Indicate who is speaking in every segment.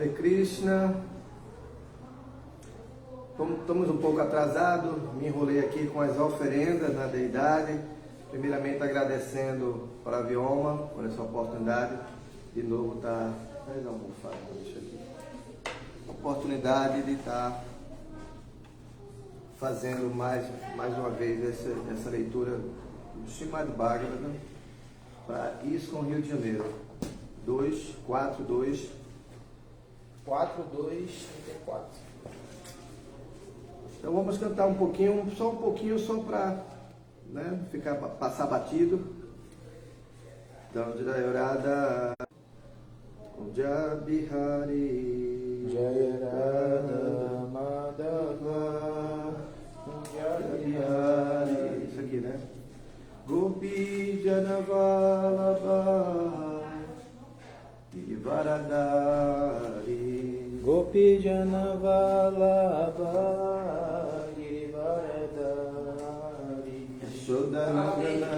Speaker 1: Hare Krishna. Estamos um pouco atrasados, me enrolei aqui com as oferendas na deidade. Primeiramente agradecendo para a Vioma por essa oportunidade. De novo está. Oportunidade de estar fazendo mais uma vez essa leitura do Srimad Bhagavatam para ISKCON Rio de Janeiro. 242 4234. Então vamos cantar um pouquinho só para passar batido. Então, Jayarada Jaya Bihari
Speaker 2: Jaya Radha Madhava Jaya Bihari.
Speaker 1: Isso aqui, né? Gopi Janavalabha Givaradari
Speaker 2: Gopi Janavalabha Givaradari
Speaker 1: Yashodanandana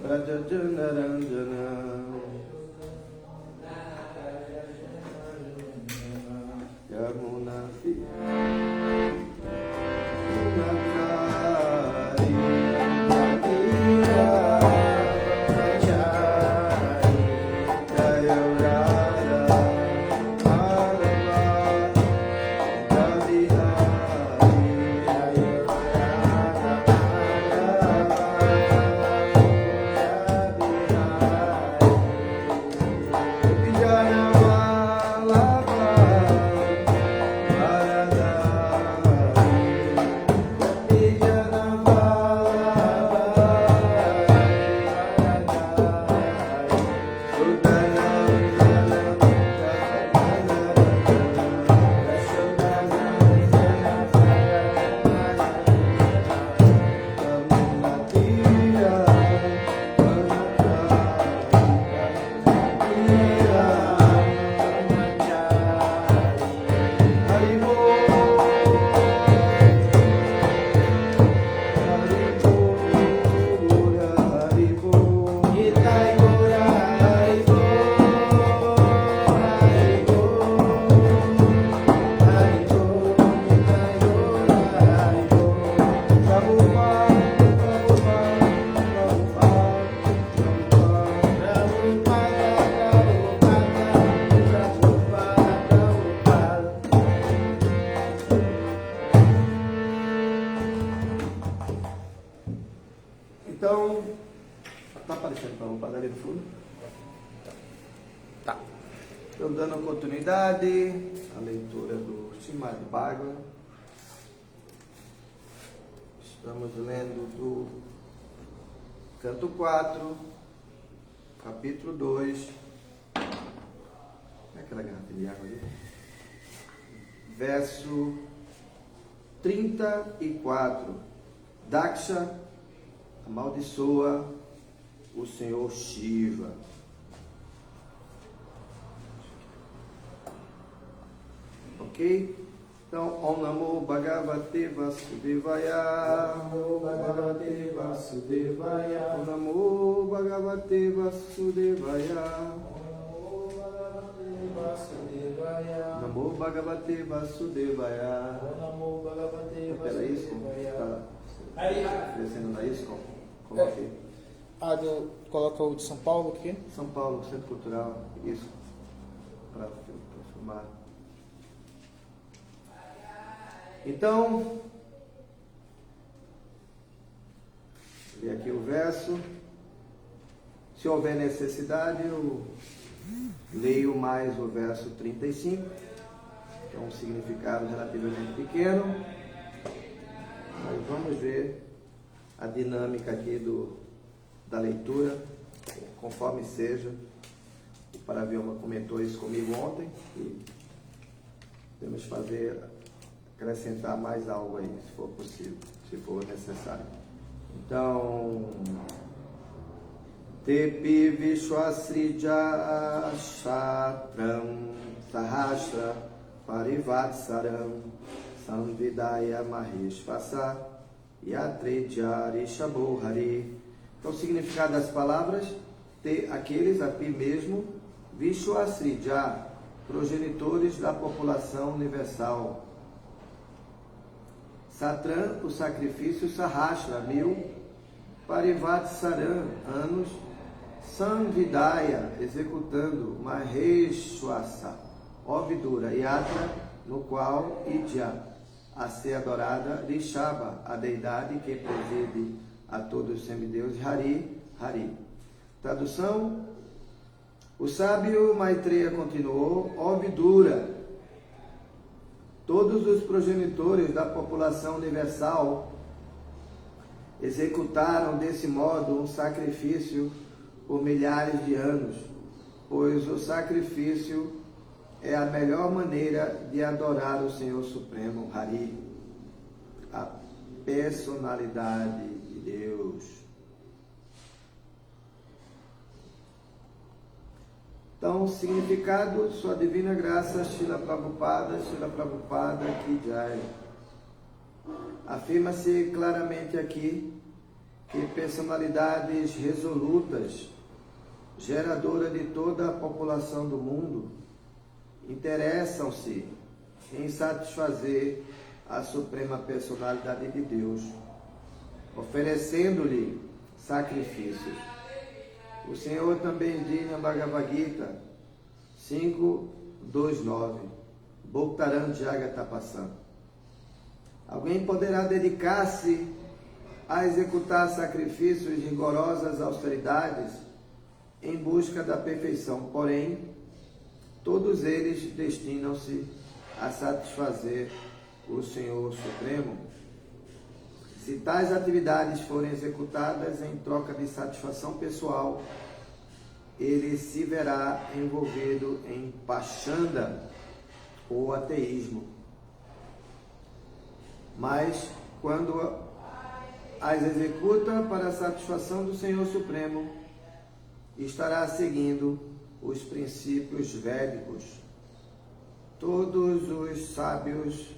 Speaker 1: Brajajanaranjana Yamuna Então, tá aparecendo para o padre do fundo?
Speaker 2: Tá.
Speaker 1: Então, dando continuidade à leitura do Srimad Bhagavatam, estamos lendo do canto 4, capítulo 2. Como é aquela garrafa de água ali? Verso 34. Daksha amaldiçoa o Senhor Shiva. Ok? Então, Om Namo Bhagavate Vasudevaya.
Speaker 2: Om Namo Bhagavate Vasudevaya.
Speaker 1: Om Namo Bhagavate Vasudevaya. Namo Bhagavate Vasudevaya.
Speaker 2: Namo Bhagavate
Speaker 1: Era isso?
Speaker 2: Vasudevaya.
Speaker 1: Tá descendo na ISKCON? Coloquei.
Speaker 2: Coloca o de São Paulo aqui.
Speaker 1: São Paulo, Centro Cultural, isso, para filmar. Então, vê aqui o verso. Se houver necessidade, eu leio mais o verso 35, que é um significado relativamente pequeno. Mas vamos ver a dinâmica aqui da leitura, conforme seja. O Paravioma comentou isso comigo ontem, e temos que acrescentar mais algo aí, se for possível, se for necessário. Então, Tepi Vishwasrija Shatram Sahasra Parivatsaram Samvidaya Maheshvasa Yatredyari Shabohari. Então, o significado das palavras: aqueles, a pi mesmo, Vishwasrija, progenitores da população universal. Satran, o sacrifício Sahasra, 1000, Parivatsaran, anos, Samvidaya, executando Maheshwasa, Ovidura, Yatra, no qual Idya, a ser adorada, Rishaba, a deidade que preside a todos os semideuses, Hari, Hari. Tradução: o sábio Maitreya continuou, Ovidura, todos os progenitores da população universal executaram desse modo um sacrifício por milhares de anos, pois o sacrifício é a melhor maneira de adorar o Senhor Supremo, Hari, a personalidade de Deus. Então, significado: Sua Divina Graça, Srila Prabhupada Ki Jai. Afirma-se claramente aqui que personalidades resolutas, geradora de toda a população do mundo, interessam-se em satisfazer a suprema personalidade de Deus, oferecendo-lhe sacrifícios. O Senhor também diz na Bhagavad Gita 5.2.9, Bhaktaran Jagatapasan: alguém poderá dedicar-se a executar sacrifícios de rigorosas austeridades em busca da perfeição, porém, todos eles destinam-se a satisfazer o Senhor Supremo. Se tais atividades forem executadas em troca de satisfação pessoal, ele se verá envolvido em pachanda ou ateísmo. Mas, quando as executa para a satisfação do Senhor Supremo, estará seguindo os princípios védicos. Todos os sábios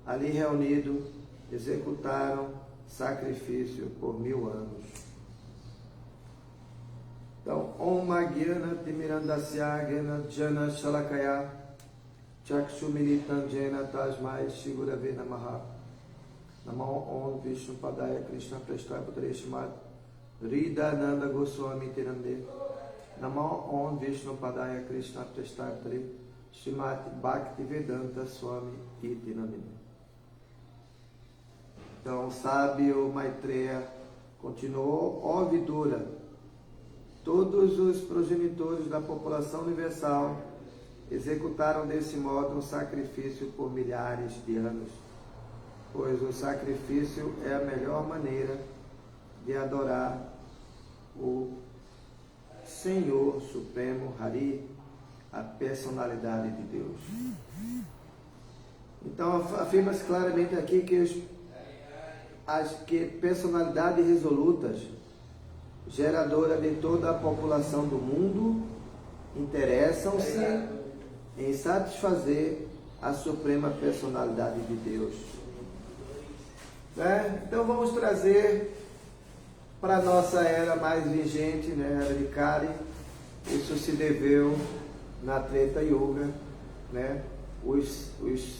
Speaker 1: ali reunidos executaram sacrifício por 1000 anos. Então, Om Magyana Timirandasya Gyana Jana Shalakaya Chakshumilitam Jena Tasmai Shigurave Namaha. Namo Om Vishnu Padaya Krishna Prestaya Putare Shimad Ridananda Goswami Tirande. Namo Om Vishnu Padaya Krishna Prestaya Putare Shimad Bhakti Vedanta Swami Iti Namine. Então, o sábio Maitreya continuou, ó Vidura, todos os progenitores da população universal executaram desse modo um sacrifício por milhares de anos, pois o sacrifício é a melhor maneira de adorar o Senhor Supremo, Hari, a personalidade de Deus. Então, afirma-se claramente aqui que as personalidades resolutas, geradora de toda a população do mundo, interessam-se em satisfazer a suprema personalidade de Deus. Então vamos trazer para a nossa era mais vigente, né, era de Kali. Isso se deveu na Treta Yuga, né, os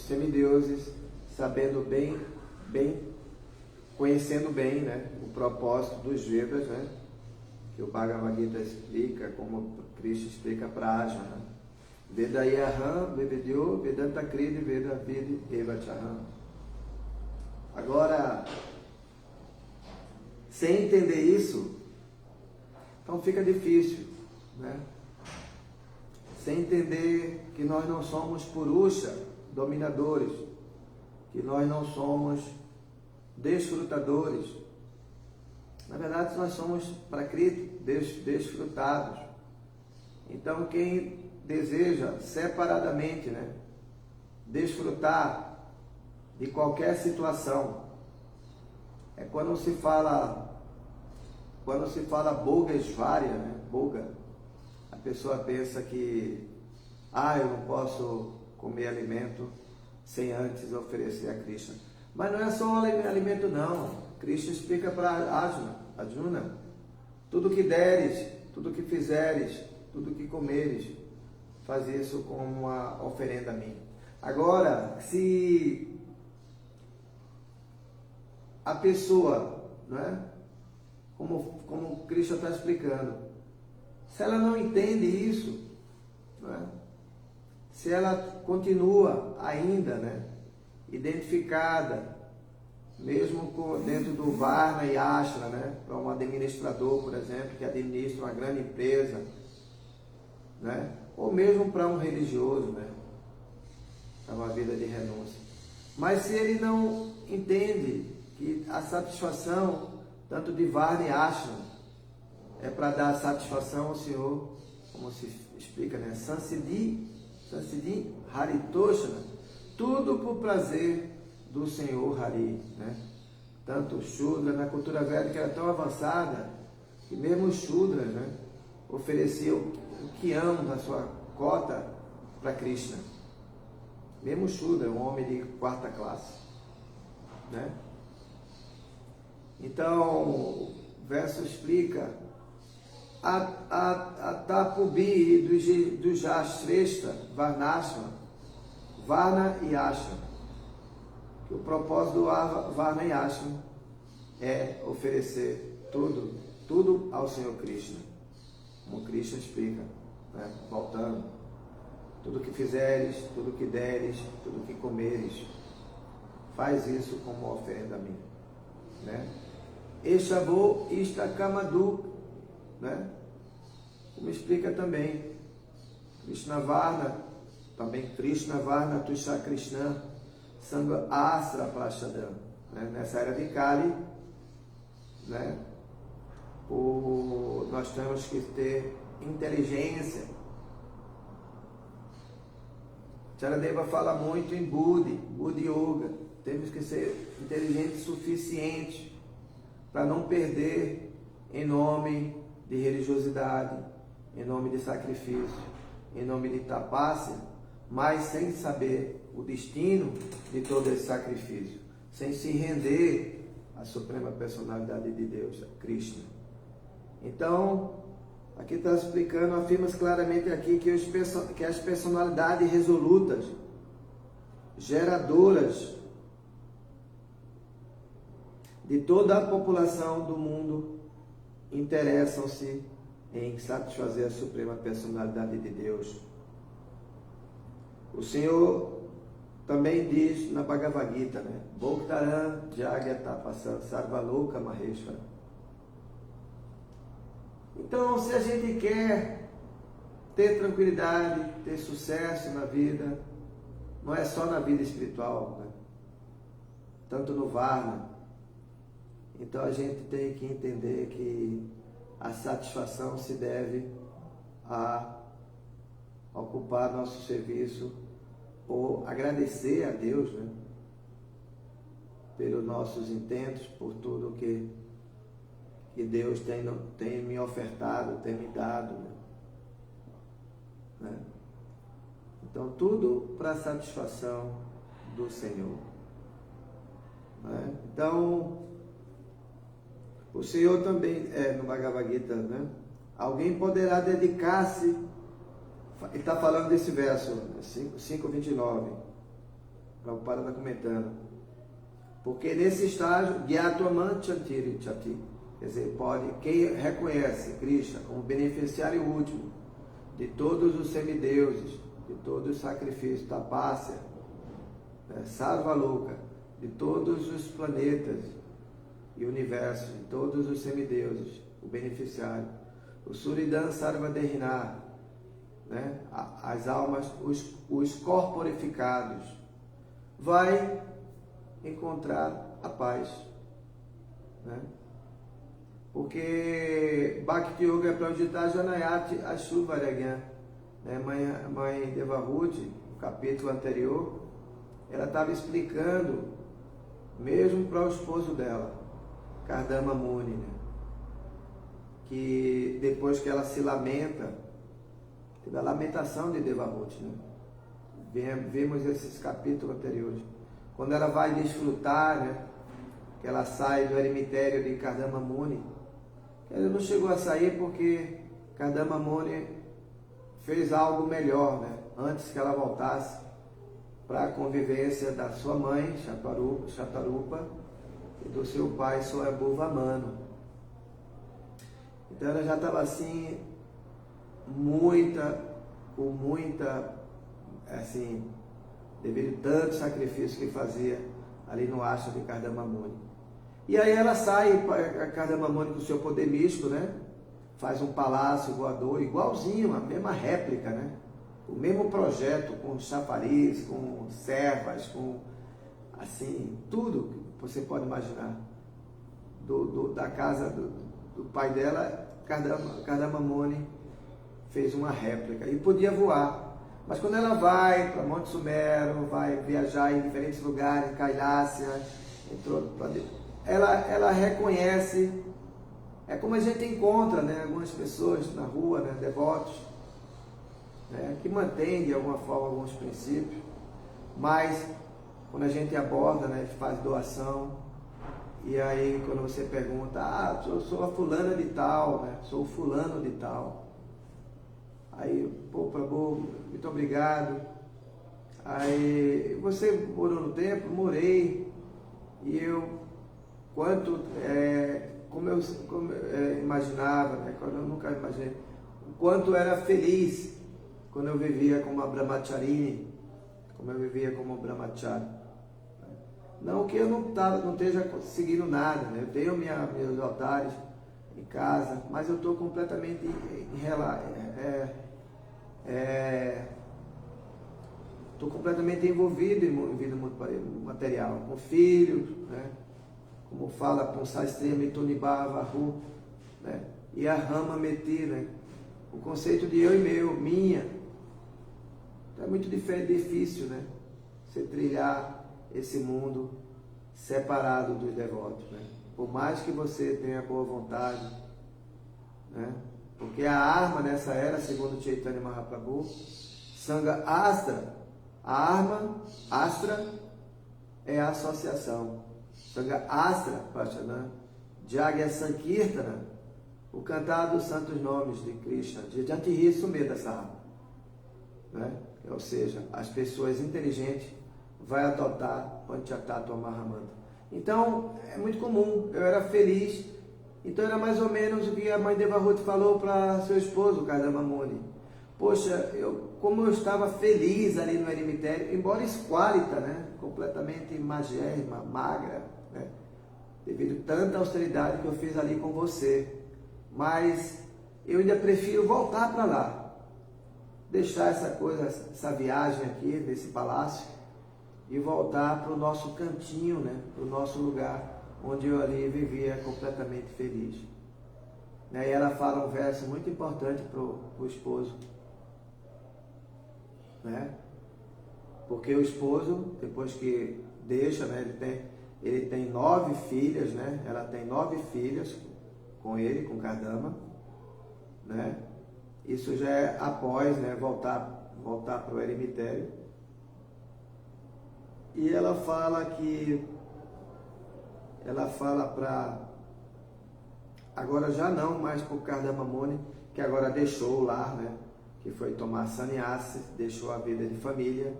Speaker 1: semideuses sabendo bem, conhecendo bem, né, o propósito dos Vedas, né, que o Bhagavad Gita explica, como Krishna explica para Arjuna. Vedayaham, Vevedyo, Vedanta Kriti, Veda Vidi, Evachaham. Agora, sem entender isso, então fica difícil, né? Sem entender que nós não somos Purusha, dominadores, que nós não somos desfrutadores. Na verdade, nós somos Prakriti, desfrutados. Então, quem deseja separadamente, né, desfrutar de qualquer situação, é quando se fala Bhogasvarya, né, Bhoga, a pessoa pensa que eu não posso comer alimento sem antes oferecer a Krishna. Mas não é só alimento não. Krishna explica para Arjuna, tudo que deres, tudo que fizeres, tudo que comeres, faz isso como uma oferenda a mim. Agora, se a pessoa, não é? Como Cristo está explicando, se ela não entende isso, não é? Se ela continua ainda, né, identificada, mesmo dentro do Varna e Ashra, né, para um administrador, por exemplo, que administra uma grande empresa, né, ou mesmo para um religioso, né, para uma vida de renúncia. Mas se ele não entende que a satisfação, tanto de Varna e Ashra, é para dar satisfação ao Senhor, como se explica, né, Sansiddhi Haritoshana, tudo por prazer do Senhor Hari, né? Tanto o Shudra, na cultura védica era tão avançada, que mesmo os Shudras, né, ofereciam o Kyam da sua cota para Krishna. Mesmo o Shudra, um homem de quarta classe, né? Então, o verso explica a Tapubi do Jashreshta, Varnashma, Varna e Ashram. Que o propósito do Varna e Ashram é oferecer tudo ao Senhor Krishna. Como Krishna explica, né? Voltando. Tudo que fizeres, tudo que deres, tudo que comeres, faz isso como oferenda a mim, né? Eshavô Istakamadu, né? Como explica também Krishna Varna, também Krishna Varna Tusha Krishna Sangha Asra Prashadam, né? Nessa era de Kali, né? Nós temos que ter inteligência. Charadeva fala muito em Buddhi Yoga. Temos que ser inteligentes o suficiente para não perder em nome de religiosidade, em nome de sacrifício, em nome de tapácia, mas sem saber o destino de todo esse sacrifício, sem se render à suprema personalidade de Deus, a Krishna. Então, aqui está explicando, afirma claramente aqui que as personalidades resolutas, geradoras de toda a população do mundo, interessam-se em satisfazer a suprema personalidade de Deus. O Senhor também diz na Bhagavad Gita, né? Bhoktaram Jagatapasam Sarvaloka Maheshwara. Então, se a gente quer ter tranquilidade, ter sucesso na vida, não é só na vida espiritual, né? Tanto no Varna. Então a gente tem que entender que a satisfação se deve a ocupar nosso serviço ou agradecer a Deus, né, pelos nossos intentos, por tudo que Deus tem me ofertado, tem me dado, né? Então tudo para a satisfação do Senhor, né? Então o Senhor também, no Bhagavad Gita, né? Alguém poderá dedicar-se, ele está falando desse verso, 5:29, Prabhupada está comentando, porque nesse estágio, Gyatvaman Chantiri Chati, quer dizer, quem reconhece Krishna como beneficiário último de todos os semideuses, de todos os sacrifícios, tapácia, né? Sarvaloka, de todos os planetas e universo, de todos os semideuses, o beneficiário, o Suridan Sarvadehina, né? As almas, os corporificados, vai encontrar a paz, né? Porque Bhakti Yoga Prajita Janayati Ashuvaragyan, né? Mãe Devahuti, no capítulo anterior, ela estava explicando, mesmo para o esposo dela, Kardama Muni, né? Que depois que ela se lamenta, teve a lamentação de Devahuti, né? Vemos esses capítulos anteriores. Quando ela vai desfrutar, né? Que ela sai do eremitério de Kardama Muni, ela não chegou a sair porque Kardama Muni fez algo melhor, né? Antes que ela voltasse para a convivência da sua mãe, Chatarupa, e do seu pai, Soebuvamano. Então ela já estava assim, assim, devido a tanto sacrifício que fazia ali no ashram de Kardama Muni. E aí ela sai, a Kardama Muni, com o seu poder místico, né? Faz um palácio voador igualzinho, a mesma réplica, né? O mesmo projeto, com chafariz, com servas, com, assim, tudo que você pode imaginar. Da casa do pai dela, Kardama Muni fez uma réplica e podia voar. Mas quando ela vai para Monte Sumero, vai viajar em diferentes lugares, Kailasya, ela reconhece, é como a gente encontra, né, algumas pessoas na rua, né, devotos, né, que mantêm de alguma forma alguns princípios, mas quando a gente aborda, né, faz doação, e aí quando você pergunta, eu sou a fulana de tal, né, sou o fulano de tal. Aí, pô, Prabhu, muito obrigado. Aí, você morou no templo? Morei. E eu, como eu imaginava, né? Eu nunca imaginei, o quanto era feliz quando eu vivia como a Brahmacharini, como eu vivia como Brahmachari. Não que eu não esteja conseguindo nada, né? Eu tenho meus altares em casa, mas eu estou completamente estou completamente envolvido em vida material, com filhos, né? Como fala Ponsastria Mitunibahu, né? E a Rama Meti, né? O conceito de eu e meu, minha. Então é muito difícil, né? Você trilhar esse mundo separado dos devotos, né? Por mais que você tenha boa vontade, né? Porque a arma nessa era, segundo Chaitanya Mahaprabhu, Sangha Astra, a arma Astra é a associação. Sangha Astra, Prachana, Jagya Sankirtana, o cantar dos santos nomes de Krishna, de Jantihri Sumeda Sahaba, né? Ou seja, as pessoas inteligentes vai adotar Panchatattva Mahamantra. Então, é muito comum, eu era feliz. Então era mais ou menos o que a mãe Devahuti falou para seu esposo, Kardama Muni. Poxa, como eu estava feliz ali no eremitério, embora esquálita, né? Completamente magérrima, magra, né? Devido a tanta austeridade que eu fiz ali com você. Mas eu ainda prefiro voltar para lá, deixar essa viagem aqui, desse palácio, e voltar para o nosso cantinho, né? Para o nosso lugar, onde eu ali vivia completamente feliz. E ela fala um verso muito importante para o esposo, né? Porque o esposo, depois que deixa, né, ele tem 9 filhas, né? Ela tem 9 filhas com ele, com Kardama, né? Isso já é após, né, voltar para o eremitério. E ela fala agora já não mais para o Kardama Muni, que agora deixou o lar, né? Que foi tomar sannyasi, deixou a vida de família,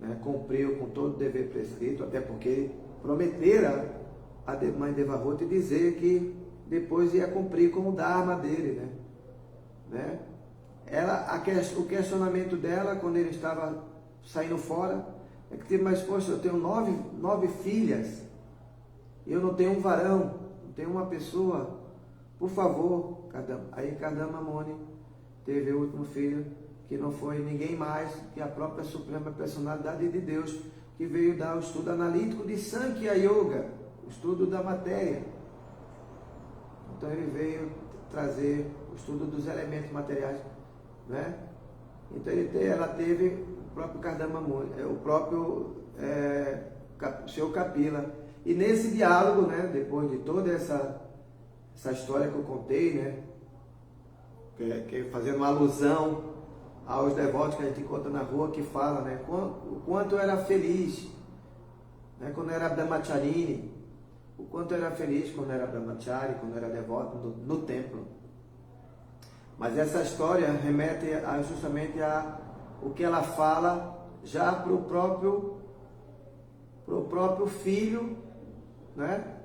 Speaker 1: né? Cumpriu com todo o dever prescrito, até porque prometera a mãe Devahuti dizer que depois ia cumprir com o dharma dele, né? O questionamento dela, quando ele estava saindo fora, é que, mas poxa, eu tenho 9 filhas, eu não tenho um varão, não tenho uma pessoa, por favor, aí Kardama Muni teve o último filho, que não foi ninguém mais que a própria Suprema Personalidade de Deus, que veio dar o estudo analítico de Sankhya Yoga, o estudo da matéria. Então ele veio trazer o estudo dos elementos materiais, né? Então ela teve o próprio Kardama Muni, o próprio seu Kapila. E nesse diálogo, né, depois de toda essa história que eu contei, né, que fazendo uma alusão aos devotos que a gente encontra na rua, que fala, né, o quanto eu era feliz, né, quando eu era Brahmacharini, o quanto eu era feliz quando eu era Brahmachari, quando eu era devoto no templo. Mas essa história remete justamente a o que ela fala já para o próprio filho, né?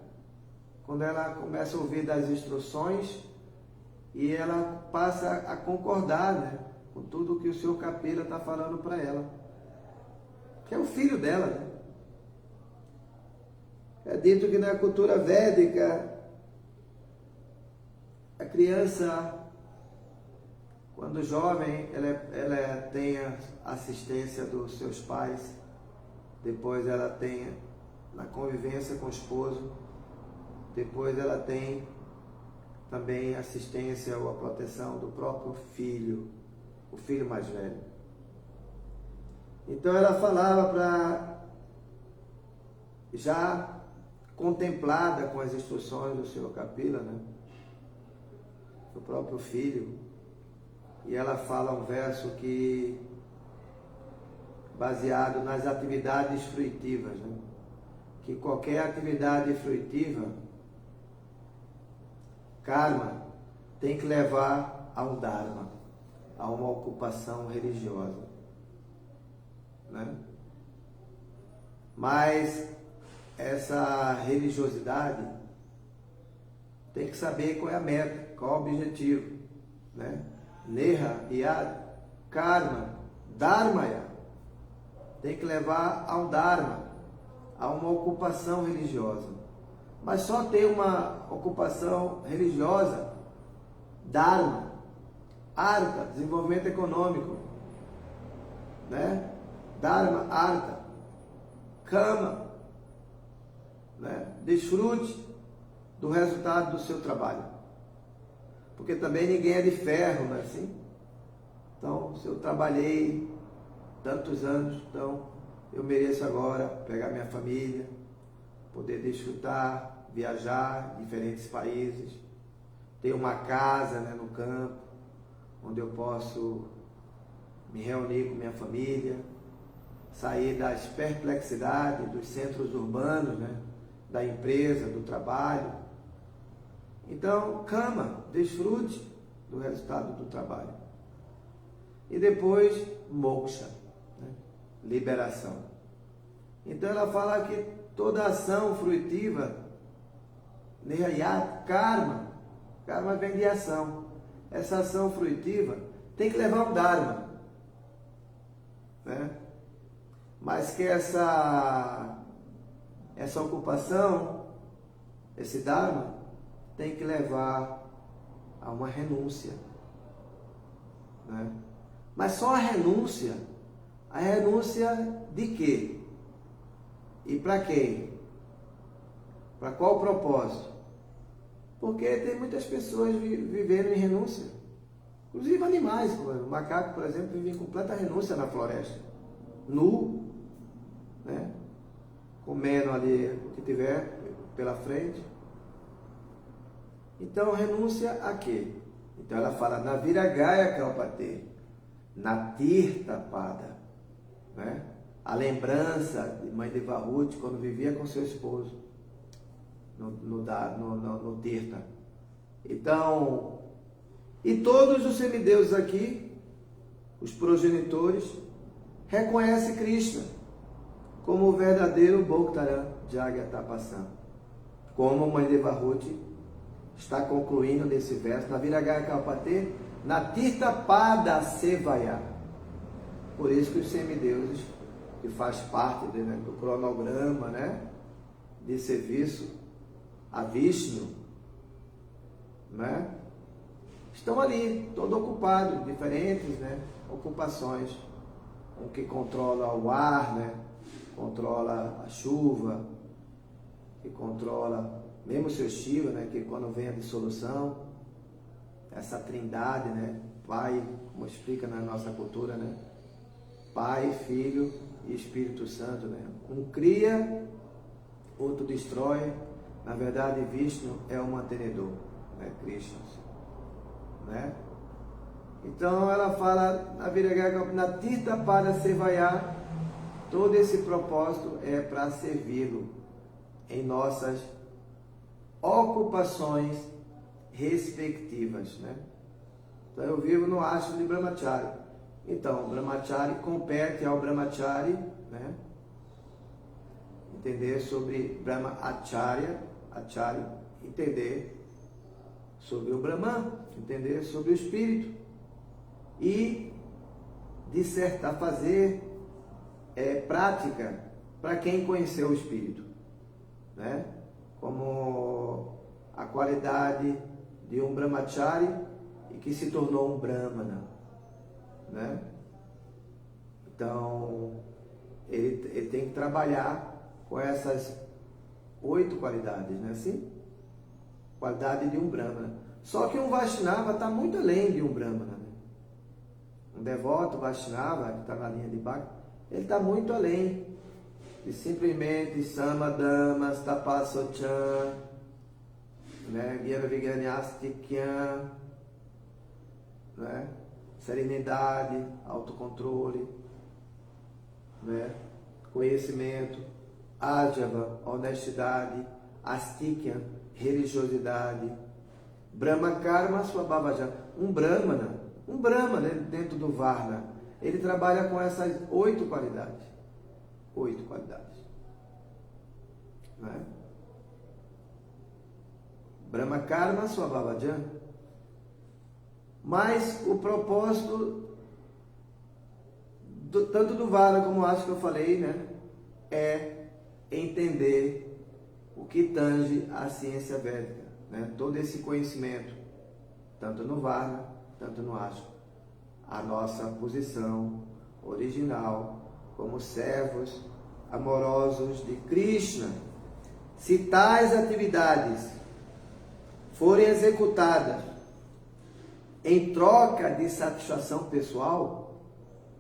Speaker 1: Quando ela começa a ouvir das instruções e ela passa a concordar, né, com tudo que o Senhor Kapila está falando para ela, que é o filho dela, né? É dito que na cultura védica, a criança, quando jovem, ela tem a assistência dos seus pais, depois ela tem na convivência com o esposo, depois ela tem também assistência ou a proteção do próprio filho, o filho mais velho. Então ela falava para, já contemplada com as instruções do Senhor Kapila, né, do próprio filho, e ela fala um verso que, baseado nas atividades fruitivas, né, que qualquer atividade fruitiva, karma, tem que levar ao dharma, a uma ocupação religiosa, né? Mas essa religiosidade tem que saber qual é a meta, qual é o objetivo, né? Neha, yad, karma, dharmaya, tem que levar ao dharma, a uma ocupação religiosa. Mas só tem uma ocupação religiosa, dharma, artha, desenvolvimento econômico, né? Dharma, artha, kama, né? Desfrute do resultado do seu trabalho. Porque também ninguém é de ferro, não é assim? Então, se eu trabalhei tantos anos, então eu mereço agora pegar minha família, poder desfrutar, viajar em diferentes países, ter uma casa, né, no campo, onde eu posso me reunir com minha família, sair das perplexidades dos centros urbanos, né, da empresa, do trabalho. Então, kama, desfrute do resultado do trabalho. E depois, moksha, né, liberação. Então ela fala que toda ação fruitiva, nihayat, karma vem de ação. Essa ação fruitiva tem que levar ao dharma, né? Mas que essa ocupação, esse dharma, tem que levar a uma renúncia, né? Mas só a renúncia de quê? E para quem? Para qual propósito? Porque tem muitas pessoas vivendo em renúncia. Inclusive animais, o macaco, por exemplo, vive em completa renúncia na floresta. Nu, né? Comendo ali o que tiver pela frente. Então, renúncia a quê? Então ela fala, na viragaya kalpate, na tirtha pada, né? A lembrança de mãe Devahuti quando vivia com seu esposo no tirtha. Então, e todos os semideuses aqui, os progenitores, reconhecem Krishna como o verdadeiro Bhoktaran Jagatapasam. Como mãe Devahuti está concluindo nesse verso, na Viragaya Kalpate, na Tirtha Pada Sevaya. Por isso que os semideuses, que faz parte do cronograma, né, de serviço a Vishnu, né, estão ali, todos ocupados, diferentes, né, ocupações. Um que controla o ar, né, controla a chuva, que controla mesmo o seu Shiva, né, que quando vem a dissolução, essa trindade, né, Pai, como explica na nossa cultura, né, Pai, Filho e Espírito Santo, né, um cria, outro destrói. Na verdade, Vishnu é o mantenedor, né, Krishna, né? Então ela fala na Viragaya, na Tirtha Pada Sevaya, todo esse propósito é para servi-lo em nossas ocupações respectivas, né? Então eu vivo no astro de Brahmachari. Então, o Brahmachari compete ao Brahmachari, né? Entender sobre Brahmacharya, Acharya, entender sobre o Brahman, entender sobre o Espírito e dissertar, fazer prática para quem conheceu o Espírito, né? Como a qualidade de um Brahmachari e que se tornou um Brahmana, né? Então, ele tem que trabalhar com essas 8 qualidades, né? Assim, qualidade de um Brahmana. Só que um Vaishnava está muito além de um Brahmana, né? Um devoto Vaishnava, que está na linha de Bhakti, ele está muito além de simplesmente Samadamas, Tapasochan, né? Gyanavigyanyastikyan, né? Serenidade, autocontrole, né? Conhecimento, Ajava, honestidade, Astikya, religiosidade, Brahma Karma Swabhavaja, um Brahmana, né, dentro do Varna, ele trabalha com essas 8 qualidades. 8 qualidades. Né? Brahma Karma Swabhavaja. Mas o propósito, tanto do Varna como acho que eu falei, né, é entender o que tange a ciência védica, né? Todo esse conhecimento, tanto no Varna, tanto no Ashka, a nossa posição original como servos amorosos de Krishna. Se tais atividades forem executadas em troca de satisfação pessoal,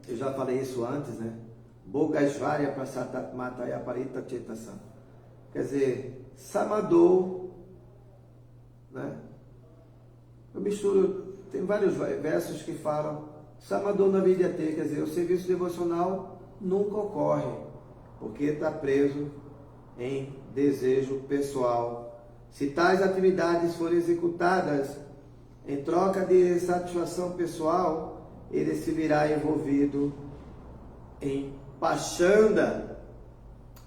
Speaker 1: eu já falei isso antes, né? Bhogashvarya prasatatmataya parita chetasam. Quer dizer, Samadou, né? Eu misturo, tem vários versos que falam Samadou na Vidyate, quer dizer, o serviço devocional nunca ocorre, porque está preso em desejo pessoal. Se tais atividades forem executadas em troca de satisfação pessoal, ele se virá envolvido em Pachanda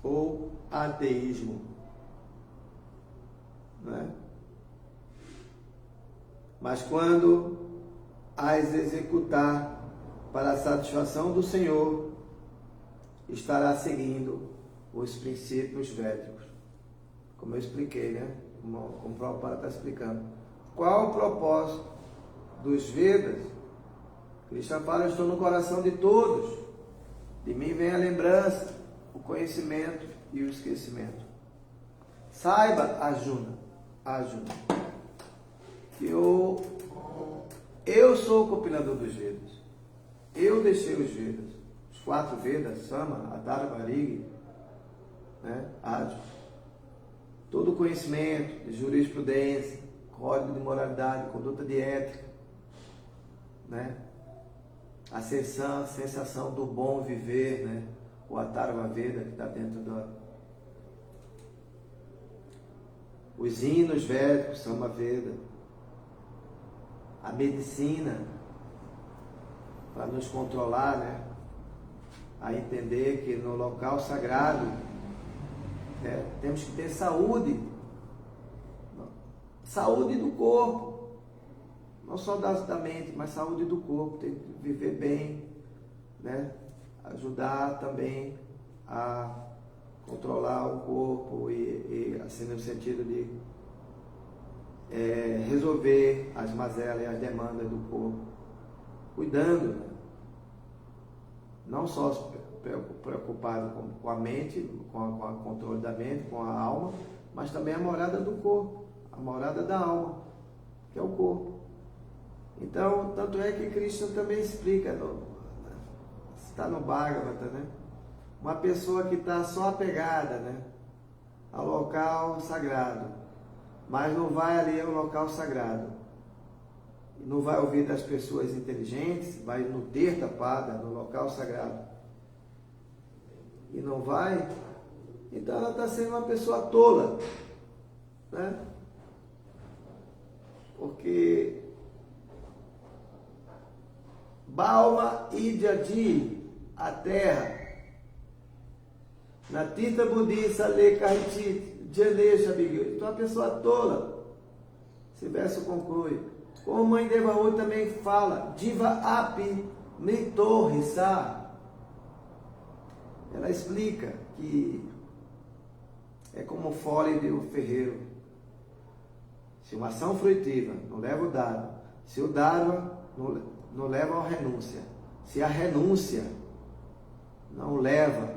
Speaker 1: ou ateísmo, né? Mas quando as executar para a satisfação do Senhor, estará seguindo os princípios védicos, como eu expliquei, né? Como o Prabhupada está explicando. Qual o propósito dos Vedas? Krishna fala: eu estou no coração de todos. De mim vem a lembrança, o conhecimento e o esquecimento. Saiba, Arjuna, que eu sou o compilador dos Vedas. Eu deixei os Vedas, os 4 Vedas, Sama, Adhara, Varigi, né? Adi. Todo o conhecimento de jurisprudência, código de moralidade, conduta de ética, né? A sensação do bom viver, né? O Atharva Veda, que está dentro os hinos védicos, Sama Veda, a medicina, para nos controlar, né? A entender que no local sagrado, né, temos que ter saúde do corpo. Não só da mente, mas saúde do corpo, tem que viver bem, né? Ajudar também a controlar o corpo e assim no sentido de resolver as mazelas e as demandas do corpo, cuidando, né? Não só preocupado com a mente, com o controle da mente, com a alma, mas também a morada do corpo, a morada da alma, que é o corpo. Então, tanto é que Krishna também explica, está no Bhagavata, né? Uma pessoa que está só apegada, né, ao local sagrado, mas não vai ali ao local sagrado, não vai ouvir das pessoas inteligentes, vai no Tirtha Pada, no local sagrado, e não vai, então ela está sendo uma pessoa tola, né? Porque Balma Idiadi, a terra. Natita Budissa Le Kahiti, Janesha Bigil. Então a pessoa tola. Esse verso conclui. Como Mãe Devaú também fala, Diva Api Mito Rissa. Ela explica que é como o fole do ferreiro. Se uma ação fruitiva não leva o dharma, se o dharma não leva a renúncia, se a renúncia não leva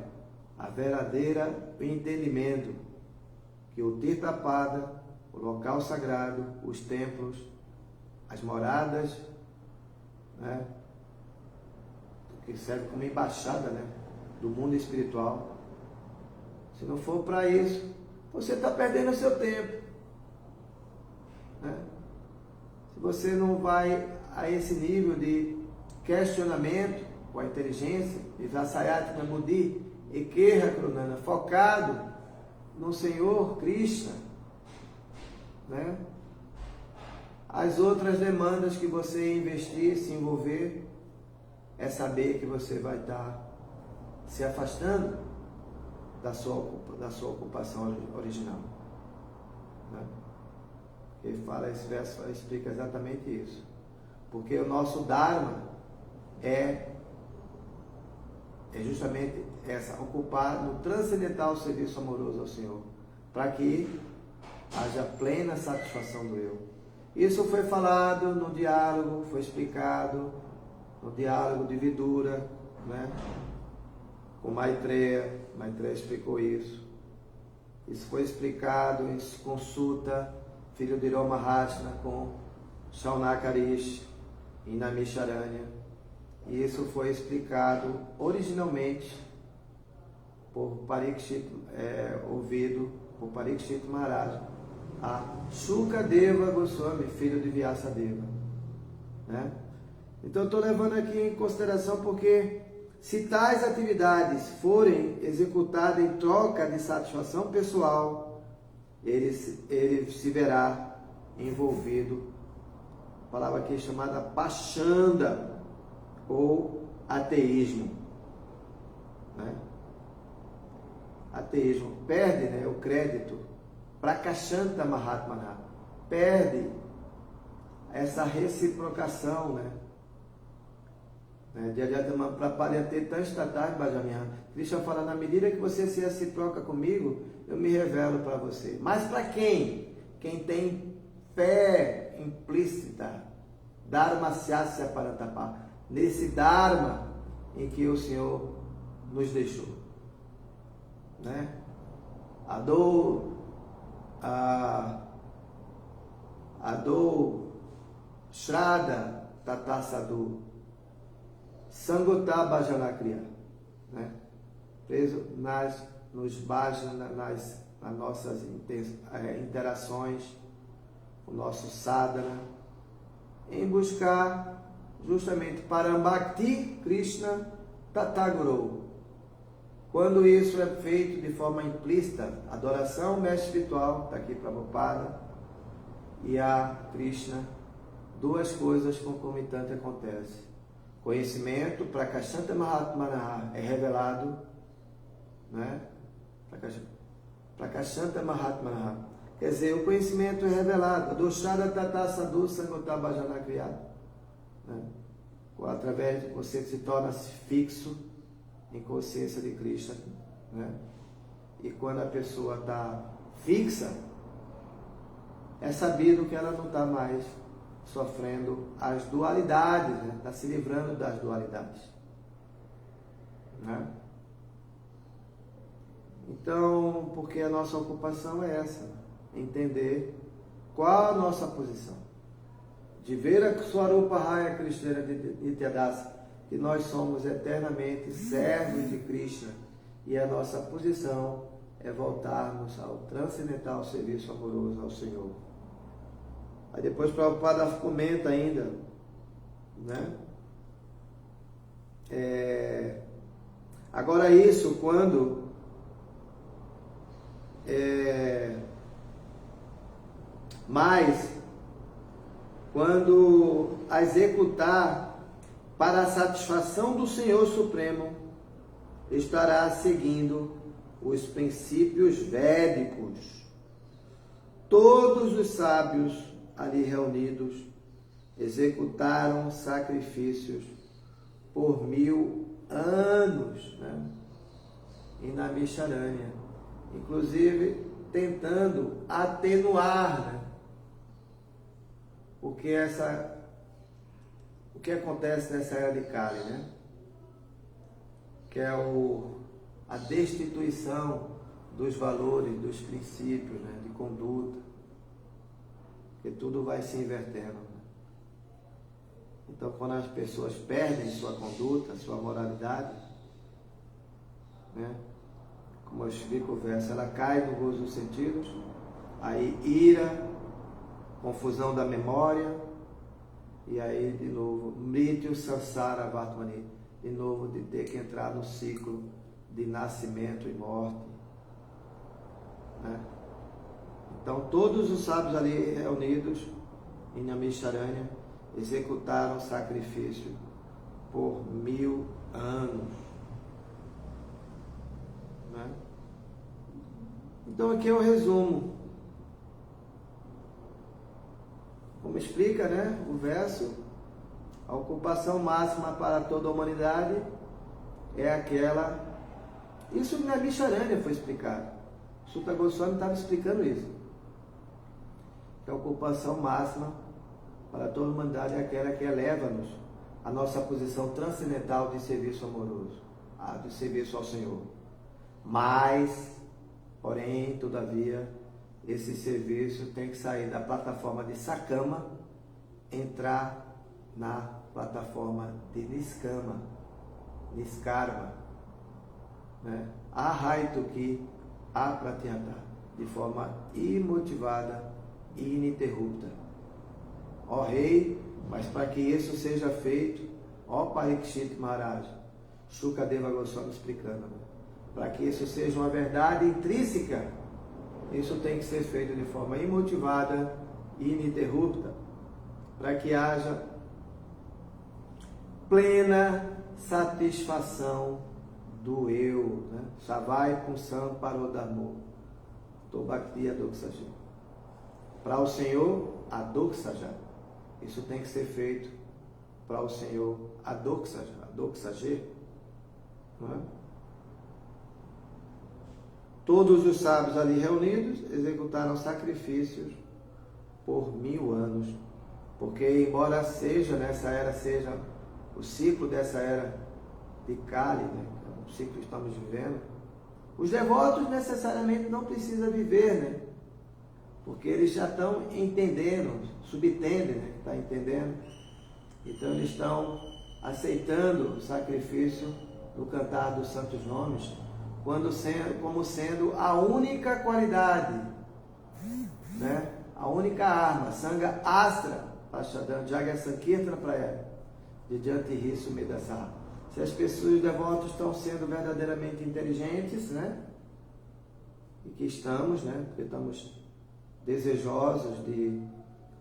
Speaker 1: a verdadeira entendimento que o Tirthapada, o local sagrado, os templos, as moradas, né, que serve como embaixada, né, do mundo espiritual, se não for para isso, você está perdendo o seu tempo, né? Se você não vai a esse nível de questionamento com a inteligência, Vivasayati Namudi, Ekeha Krunana, focado no Senhor Krishna, né? As outras demandas que você investir, se envolver, é saber que você vai estar se afastando da sua ocupação original, né? Ele fala, esse verso explica exatamente isso. Porque o nosso Dharma é justamente essa, ocupar no transcendental serviço amoroso ao Senhor, para que haja plena satisfação do eu. Isso foi falado no diálogo, foi explicado no diálogo de Vidura, né? Com Maitreya. Maitreya explicou isso. Isso foi explicado em consulta, filho de Romahatma, com Shaunakarishi, em Namisharanya. E isso foi explicado originalmente por Parikshit, ouvido por Parikshit Maharaj, a Shukadeva Goswami, filho de Vyasadeva, né? Então eu estou levando aqui em consideração porque se tais atividades forem executadas em troca de satisfação pessoal, ele se verá envolvido, a palavra aqui é chamada Pachanda, ou ateísmo, né? Ateísmo perde, né, o crédito. Prakashanta Mahatmana perde essa reciprocação, né? Krishna fala, na medida que você se reciproca comigo, eu me revelo para você. Mas para quem? Quem tem fé implícita, Dharma Syasya Paratapa, nesse Dharma em que o Senhor nos deixou, né? Adou Shraddha Tata Sadhu Sangota Bhajanakriya, né? Preso nos bhajana, nas nossas interações, o nosso sadhana, em buscar justamente Parambhakti Krishna Tataguru. Quando isso é feito de forma implícita, adoração mestre espiritual, está aqui Prabhupada, e a Krishna, duas coisas concomitantes acontecem. Conhecimento, Prakashanta Mahatmana, é revelado, né? Prakashanta Mahatmana, quer dizer, o conhecimento é revelado. Doshada Tata Sadhu Sangota Bhajanakriya, né? Através de você se torna-se fixo em consciência de Krishna, né? E quando a pessoa está fixa, é sabido que ela não está mais sofrendo as dualidades, né? Está se livrando das dualidades, né? Então, porque a nossa ocupação é essa, entender qual a nossa posição, de ver a Swarupa Raya Krishna Nityadasa, que nós somos eternamente servos de Krishna, e a nossa posição é voltarmos ao transcendental serviço amoroso ao Senhor. Aí depois Prabhupada comenta ainda, né? Agora isso quando quando a executar para a satisfação do Senhor Supremo, estará seguindo os princípios védicos. Todos os sábios ali reunidos executaram sacrifícios por 1000 anos, né? E na Namisharanya, inclusive tentando atenuar, né? O que acontece nessa era de Kali, né? Que é a destituição dos valores, dos princípios, né? De conduta, que tudo vai se invertendo, né? Então, quando as pessoas perdem sua conduta, sua moralidade, né? Como eu explico o verso, ela cai no gozo dos sentidos, aí ira, confusão da memória, e aí de novo, Mrityu Sansara Vartmani, de novo de ter que entrar no ciclo de nascimento e morte, né? Então todos os sábios ali reunidos em Namisharanya executaram sacrifício por 1000 anos, né? Então aqui é o resumo. Como explica, né, o verso, a ocupação máxima para toda a humanidade é aquela... Isso na Namisharanya foi explicado. Sutta Goswami estava explicando isso. Que a ocupação máxima para toda a humanidade é aquela que eleva-nos à nossa posição transcendental de serviço amoroso, de serviço ao Senhor. Mas, porém, todavia, esse serviço tem que sair da plataforma de Sakama, entrar na plataforma de Niskarma, né? Ahaituki Apratyata, de forma imotivada e ininterrupta. Ó Rei, mas para que isso seja feito, ó Parikshit Maharaj, Shukadeva Goswami explicando, né? Para que isso seja uma verdade intrínseca, isso tem que ser feito de forma imotivada e ininterrupta, para que haja plena satisfação do eu, né? Shavai Punsam Parodharmo, Tobakti Adoksaja. Para o Senhor, Adoksaja. Isso tem que ser feito para o Senhor, Adoksaja, não é? Todos os sábios ali reunidos executaram sacrifícios por 1000 anos, porque embora nessa era seja o ciclo dessa era de Kali, né, o ciclo que estamos vivendo, os devotos necessariamente não precisam viver, né, porque eles já estão entendendo, subentendem, né, está entendendo, então eles estão aceitando o sacrifício no cantar dos santos nomes, como sendo a única qualidade, né? A única arma, Sangha Astra, Pashadam, Jagya Sankirtana Praya, de Janti Sumedasa. Se as pessoas devotas estão sendo verdadeiramente inteligentes, né? E que estamos, né? Porque estamos desejosos de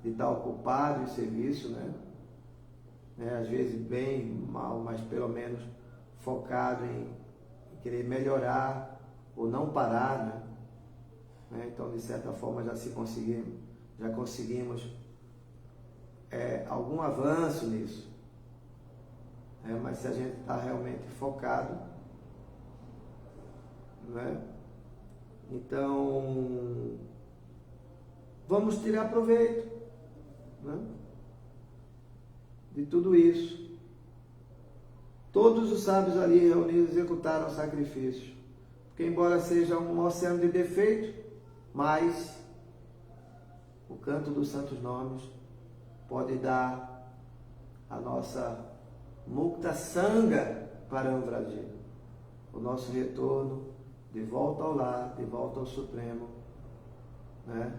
Speaker 1: estar ocupados em serviço, né? Às vezes bem mal, mas pelo menos focado em querer melhorar ou não parar, né? Então, de certa forma, já conseguimos algum avanço nisso, né? Mas se a gente está realmente focado, né? Então, vamos tirar proveito, né, de tudo isso. Todos os sábios ali reunidos executaram sacrifícios, porque embora seja um oceano de defeito, mas o canto dos santos nomes pode dar a nossa Mukta Sangha para Amvraji, o nosso retorno de volta ao lar, de volta ao Supremo, né,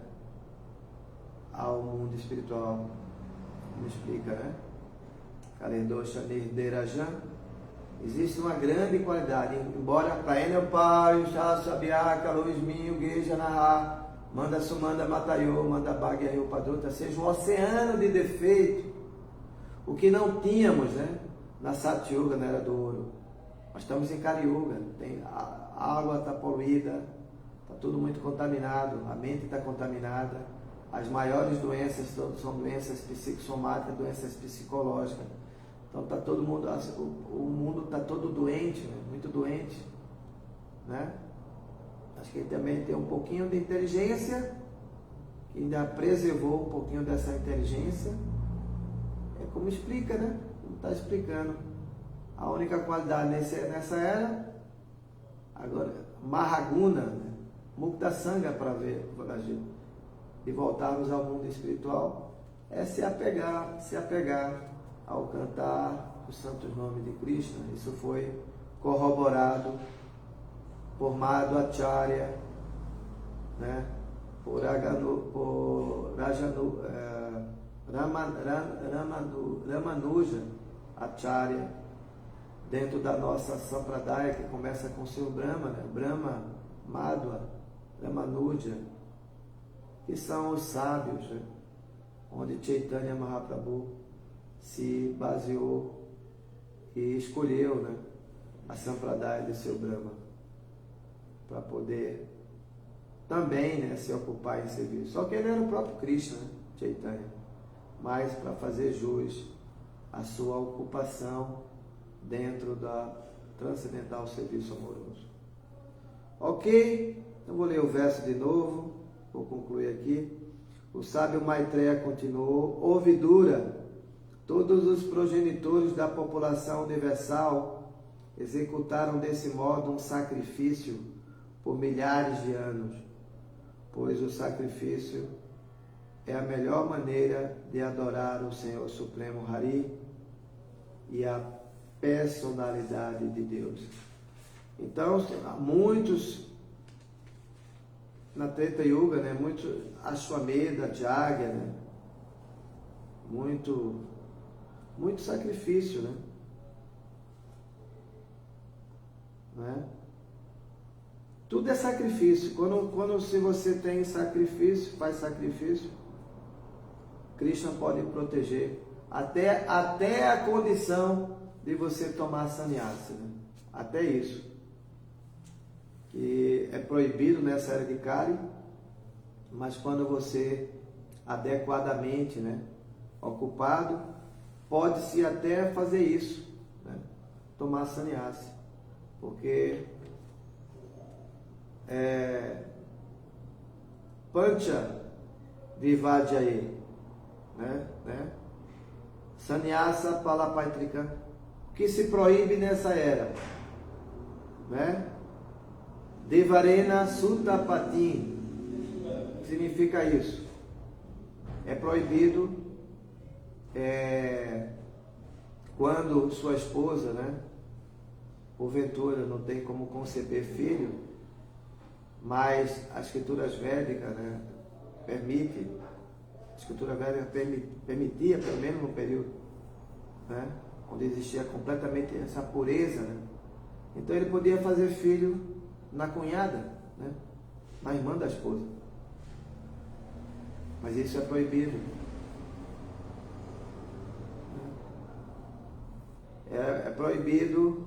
Speaker 1: ao mundo espiritual. Me explica, né? Kalendosha Nirderajan. Existe uma grande qualidade, embora para Enel Pai, Shasabiaka, Luizminho, Geja Naha, Manda Sumanda Matayo, Manda Bhagya Yopadruta, seja um oceano de defeito, o que não tínhamos, né? na Satyuga, na Era do Ouro. Nós estamos em Kali Yuga, a água está poluída, está tudo muito contaminado, a mente está contaminada. As maiores doenças são doenças psicossomáticas, doenças psicológicas. Então está todo mundo, o mundo está todo doente, né? Muito doente, né? Acho que ele também tem um pouquinho de inteligência, que ainda preservou um pouquinho dessa inteligência. É como explica, né? Como está explicando. A única qualidade nessa era, agora, Mahaguna, né? Mukta Sangha para ver, e voltarmos ao mundo espiritual, é se apegar ao cantar os santos nomes de Krishna. Isso foi corroborado por Madhvacharya, né? por Ramanuja Acharya, dentro da nossa Sampradaya, que começa com o seu Brahma, né? Brahma, Madhva, Ramanuja, que são os sábios, né? Onde Chaitanya Mahaprabhu se baseou e escolheu, né? A Sampradaya de seu Brahma, para poder também, né, se ocupar em serviço. Só que ele era o próprio Krishna, né? Chaitanya, mas para fazer jus à sua ocupação dentro da transcendental serviço amoroso. Ok? Eu vou ler o verso de novo, vou concluir aqui. O sábio Maitreya continuou: Ó Vidura, todos os progenitores da população universal executaram desse modo um sacrifício por milhares de anos, pois o sacrifício é a melhor maneira de adorar o Senhor Supremo Hari e a personalidade de Deus. Então, muitos na Treta Yuga, né, muitos Ashwamedha, Jagya, né, muito sacrifício, né? Tudo é sacrifício. Se você tem sacrifício, faz sacrifício, Krishna pode proteger até a condição de você tomar sannyasa, né? Até isso, que é proibido nessa era de Kali, mas quando você adequadamente, né, ocupado, pode-se até fazer isso, né? Tomar sannyasa, porque Pancha Vivadyaye, né? Sannyasa Palapaitrika, que se proíbe nessa era, né? Devarena Sutapati, significa isso. É proibido quando sua esposa, né, porventura não tem como conceber filho, mas as escrituras védicas, né, a escritura védica permitia, pelo menos no período, né, onde existia completamente essa pureza, né? Então ele podia fazer filho na cunhada, né, na irmã da esposa, mas isso é proibido. É proibido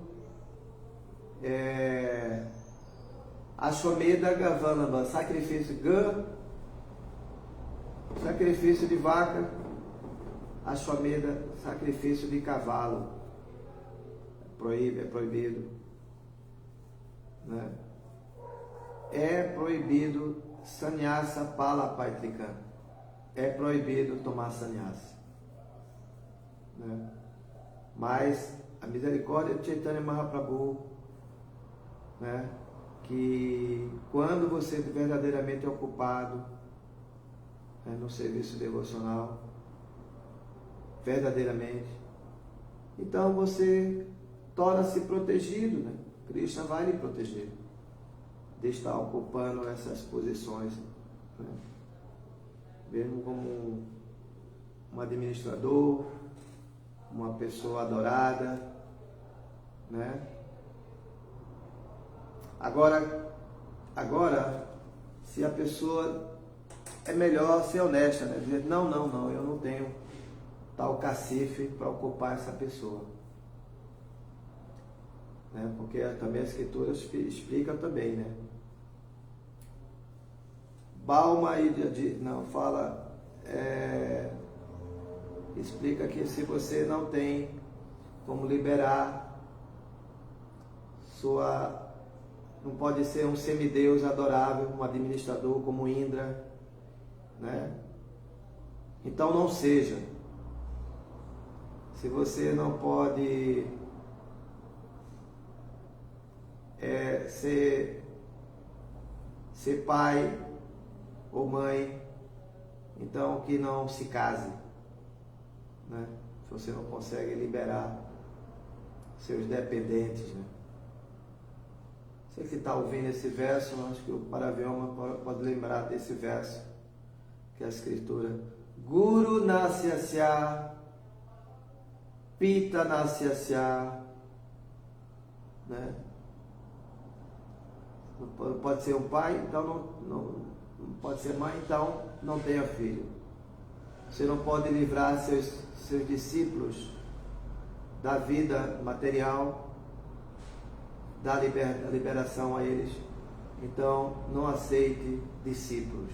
Speaker 1: Ashwamedha Gavanaba, sacrifício sacrifício de vaca, Ashwamedha, sacrifício de cavalo, é proibido, né? É proibido sannyasa palapaitrika, é proibido tomar sannyasa, né? Mas a misericórdia de Chaitanya Mahaprabhu, né, que quando você verdadeiramente é ocupado, né, no serviço devocional, verdadeiramente, então você torna-se protegido, né? Krishna vai lhe proteger de estar ocupando essas posições, né? Mesmo como um administrador, uma pessoa adorada, né? Agora, se a pessoa é melhor ser honesta, né? Dizer, não, eu não tenho tal cacife para ocupar essa pessoa. né? Porque também a Escritura explica também, né? Balma não fala, explica que se você não tem como liberar não pode ser um semideus adorável, um administrador como Indra, né? Então não seja. Se você não pode ser pai ou mãe, então que não se case, né? Se você não consegue liberar seus dependentes, né? Você que está ouvindo esse verso, acho que o Paravyoma pode lembrar desse verso, que é a Escritura: Guru Nasyasya, Pita Nasyasya, né? Não pode ser um pai, então não pode ser mãe, então não tenha filho. Você não pode livrar seus discípulos da vida material, da liberação a eles, então não aceite discípulos,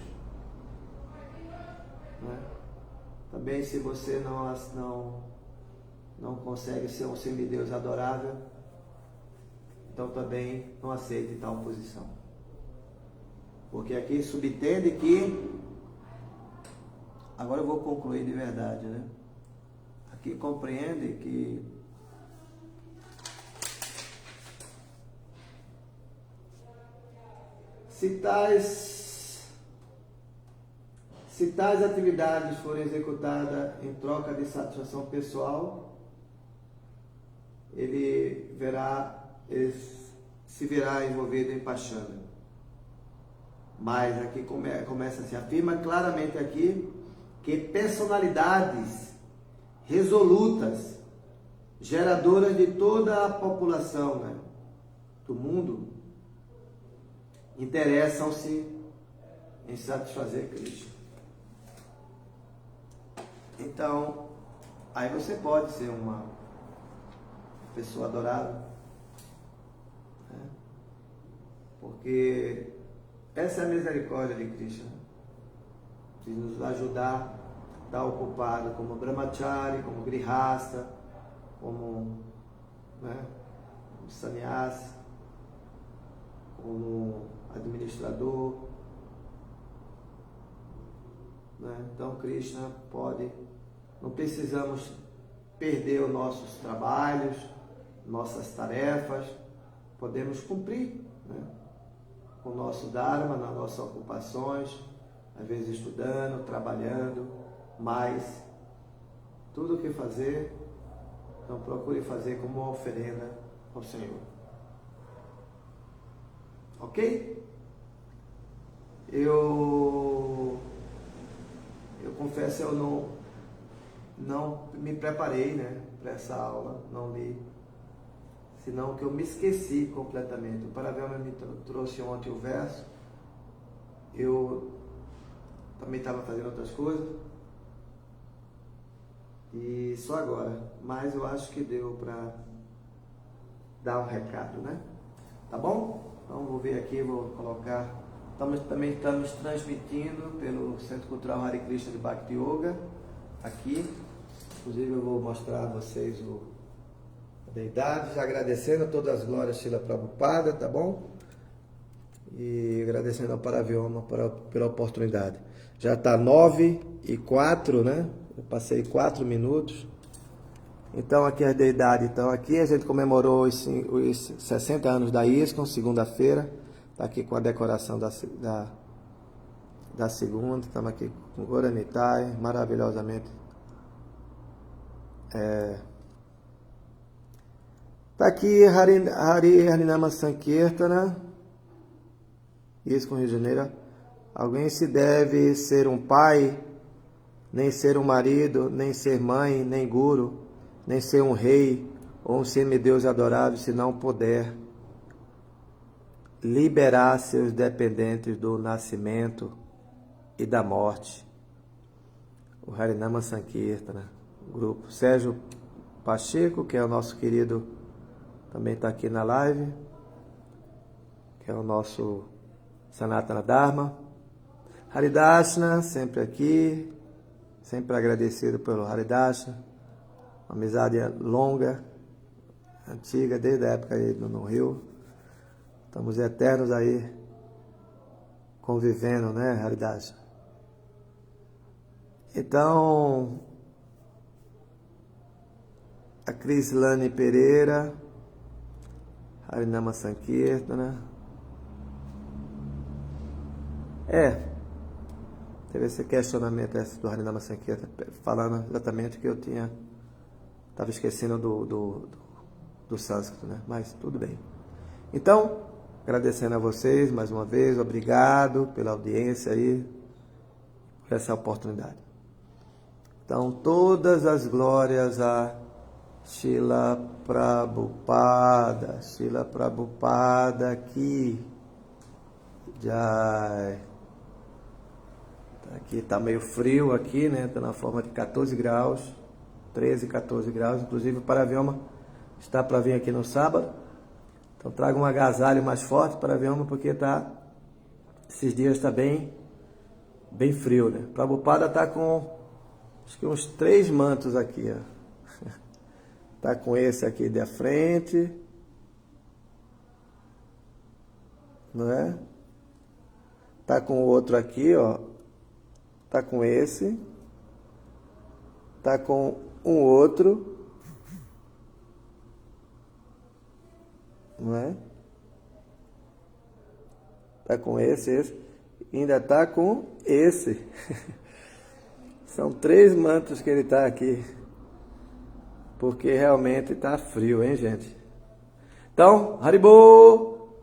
Speaker 1: né? Também, se você não consegue ser um semideus adorável, então também não aceite tal posição, porque aqui subentende que, agora eu vou concluir de verdade, né? Aqui compreende que se tais atividades forem executadas em troca de satisfação pessoal, ele se verá envolvido em paixão. Mas aqui começa, se afirma claramente aqui que personalidades resolutas, geradoras de toda a população, né, do mundo, interessam-se em satisfazer Krishna. Então, aí você pode ser uma pessoa adorável, né? Porque essa é a misericórdia de Krishna, de nos ajudar a estar ocupado como brahmachari, como grihasta, como, né, sannyasi, como administrador, né? Então Krishna não precisamos perder os nossos trabalhos, nossas tarefas, podemos cumprir, né, com o nosso dharma, nas nossas ocupações, às vezes estudando, trabalhando, mas tudo o que fazer, então procure fazer como uma oferenda ao Senhor. Ok? Eu confesso, eu não me preparei, né, para essa aula, não li, senão que eu me esqueci completamente. O Paravyoma me trouxe ontem o verso, eu também estava fazendo outras coisas, e só agora, mas eu acho que deu para dar um recado, né? Tá bom? Então vou ver aqui, vou colocar. Também estamos transmitindo pelo Centro Cultural Hare Krishna de Bhakti Yoga, aqui. Inclusive eu vou mostrar a vocês a deidade, já agradecendo todas as glórias Srila Prabhupada, tá bom? E agradecendo ao Paravyoma pela oportunidade. Já está 9:04, né? Eu passei 4 minutos. Então aqui a deidade, então aqui a gente comemorou os 60 anos da ISKCON, segunda-feira. Está aqui com a decoração da segunda. Estamos aqui com Goranitai, maravilhosamente. Está aqui Harinama Sankirtana, ISKCON Rio de Janeiro. Alguém se deve ser um pai, nem ser um marido, nem ser mãe, nem guru, nem ser um rei ou um semideus adorável, se não puder liberar seus dependentes do nascimento e da morte. O Harinama Sankirtana, grupo Sérgio Pacheco, que é o nosso querido também está aqui na live, que é o nosso Sanatana Dharma. Haridashna, sempre aqui, sempre agradecido pelo Haridashna, uma amizade longa, antiga, desde a época aí no Rio. Estamos eternos aí, convivendo, né, Haridashna? Então, a Crislane Pereira, Harinama Sankirtana. Teve esse questionamento do Harinama Sankirtana, falando exatamente que eu estava esquecendo do sânscrito, né? Mas tudo bem. Então, agradecendo a vocês mais uma vez, obrigado pela audiência aí, por essa oportunidade. Então, todas as glórias a Srila Prabhupada aqui. Jai. Aqui está meio frio aqui, né? Está na forma de 14 graus, 13, 14 graus. Inclusive o Paravyoma está para vir aqui no sábado. Então traga um agasalho mais forte para Paravyoma, porque esses dias está bem frio, né? Prabhupada está com acho que uns 3 mantos aqui, ó. Está com esse aqui da frente, não é? Está com o outro aqui, ó. Está com esse. Está com um outro, não é? Está com esse. Ainda está com esse. São 3 mantos que ele está aqui. Porque realmente está frio, hein, gente? Então, Haribo!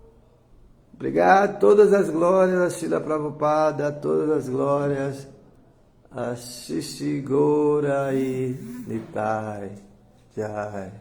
Speaker 1: Obrigado, todas as glórias a Srila Prabhupada, todas as glórias a Shishigora e Nitai. Jai.